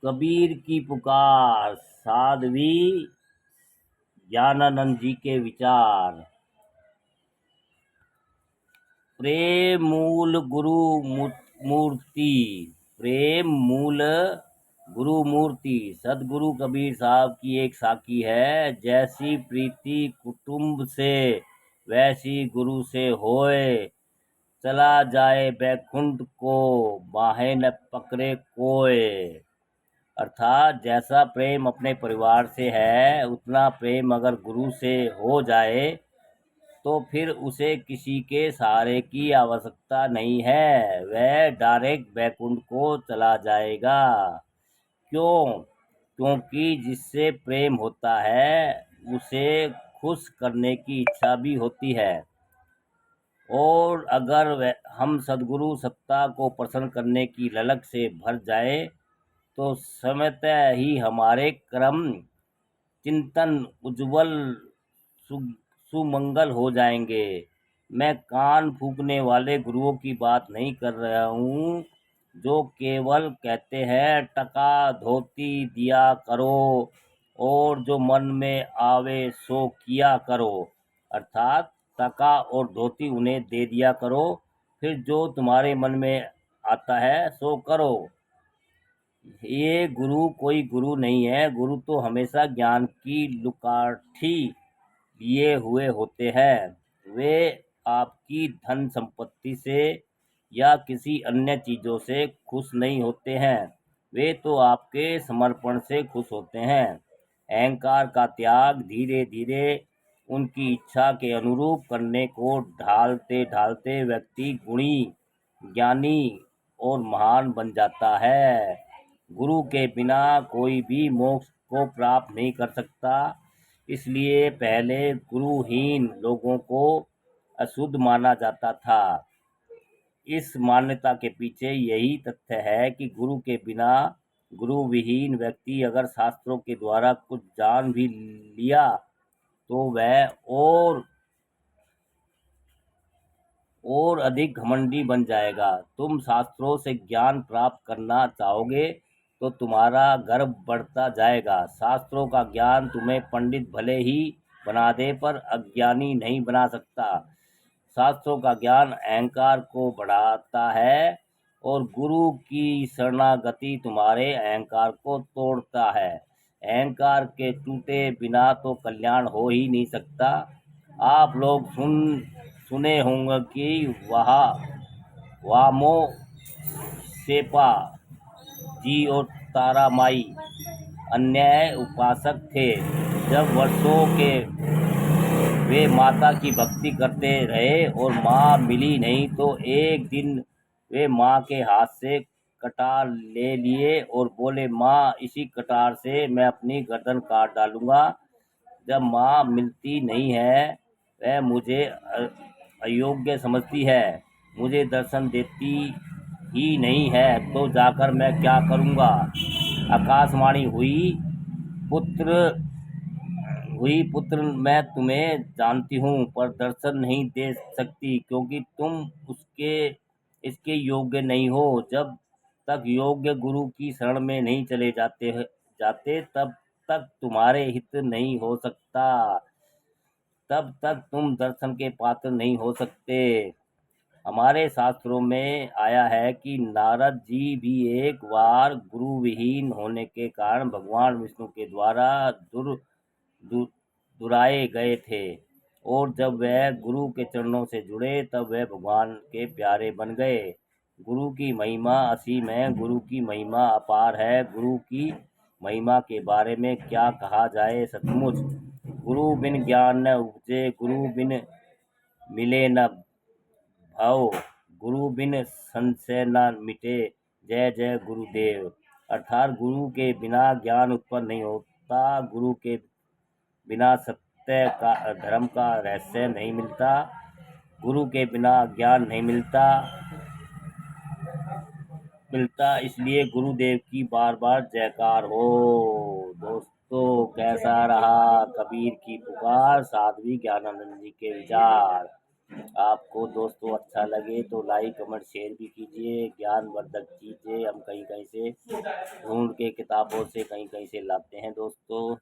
कबीर की पुकार, साध्वी ज्ञानानंद जी के विचार। प्रेम मूल गुरु मूर्ति, प्रेम मूल गुरु मूर्ति। सदगुरु कबीर साहब की एक साखी है, जैसी प्रीति कुटुंब से वैसी गुरु से होए, चला जाए बैकुंठ को बाहें न पकड़े कोय। अर्थात जैसा प्रेम अपने परिवार से है, उतना प्रेम अगर गुरु से हो जाए तो फिर उसे किसी के सहारे की आवश्यकता नहीं है, वह डायरेक्ट बैकुंठ को चला जाएगा। क्यों? क्योंकि जिससे प्रेम होता है उसे खुश करने की इच्छा भी होती है, और अगर हम सद्गुरु सत्ता को प्रसन्न करने की ललक से भर जाए तो स्वतः ही हमारे कर्म चिंतन उज्जवल सुमंगल हो जाएंगे। मैं कान फूकने वाले गुरुओं की बात नहीं कर रहा हूँ, जो केवल कहते हैं टका धोती दिया करो और जो मन में आवे सो किया करो। अर्थात टका और धोती उन्हें दे दिया करो, फिर जो तुम्हारे मन में आता है सो करो। ये गुरु कोई गुरु नहीं है। गुरु तो हमेशा ज्ञान की लुकाठी लिए हुए होते हैं। वे आपकी धन संपत्ति से या किसी अन्य चीज़ों से खुश नहीं होते हैं, वे तो आपके समर्पण से खुश होते हैं। अहंकार का त्याग धीरे धीरे उनकी इच्छा के अनुरूप करने को ढालते ढालते व्यक्ति गुणी, ज्ञानी और महान बन जाता है। गुरु के बिना कोई भी मोक्ष को प्राप्त नहीं कर सकता। इसलिए पहले गुरुहीन लोगों को अशुद्ध माना जाता था। इस मान्यता के पीछे यही तथ्य है कि गुरु के बिना, गुरु विहीन व्यक्ति अगर शास्त्रों के द्वारा कुछ जान भी लिया तो वह और अधिक घमंडी बन जाएगा। तुम शास्त्रों से ज्ञान प्राप्त करना चाहोगे तो तुम्हारा गर्व बढ़ता जाएगा। शास्त्रों का ज्ञान तुम्हें पंडित भले ही बना दे पर अज्ञानी नहीं बना सकता। शास्त्रों का ज्ञान अहंकार को बढ़ाता है और गुरु की शरणागति तुम्हारे अहंकार को तोड़ता है। अहंकार के टूटे बिना तो कल्याण हो ही नहीं सकता। आप लोग सुने होंगे कि वामो सेपा जी और तारामाई अन्याय उपासक थे। जब वर्षों के वे माता की भक्ति करते रहे और माँ मिली नहीं तो एक दिन वे माँ के हाथ से कटार ले लिए और बोले, माँ इसी कटार से मैं अपनी गर्दन काट डालूंगा। जब माँ मिलती नहीं है, वह मुझे अयोग्य समझती है, मुझे दर्शन देती ही नहीं है, तो जाकर मैं क्या करूँगा। आकाशवाणी हुई, पुत्र मैं तुम्हें जानती हूँ पर दर्शन नहीं दे सकती, क्योंकि तुम इसके योग्य नहीं हो। जब तक योग्य गुरु की शरण में नहीं चले जाते तब तक तुम्हारे हित नहीं हो सकता, तब तक तुम दर्शन के पात्र नहीं हो सकते। हमारे शास्त्रों में आया है कि नारद जी भी एक बार गुरु विहीन होने के कारण भगवान विष्णु के द्वारा दुराए गए थे, और जब वह गुरु के चरणों से जुड़े तब वह भगवान के प्यारे बन गए। गुरु की महिमा असीम है, गुरु की महिमा अपार है। गुरु की महिमा के बारे में क्या कहा जाए। सचमुच गुरु बिन ज्ञान न उपजे, गुरु बिन मिले न भव, गुरु बिन संशय न मिटे। जय जय गुरुदेव। अर्थात गुरु के बिना ज्ञान उत्पन्न नहीं होता, गुरु के बिना सत्य का धर्म का रहस्य नहीं मिलता, गुरु के बिना ज्ञान नहीं मिलता। इसलिए गुरुदेव की बार बार जयकार हो। दोस्तों, कैसा रहा कबीर की पुकार, साध्वी ज्ञानानंद जी के विचार। आपको दोस्तों अच्छा लगे तो लाइक कमेंट शेयर भी कीजिए। ज्ञानवर्धक चीज़ें हम कहीं कहीं से ढूंढ के किताबों से कहीं कहीं से लाते हैं दोस्तों।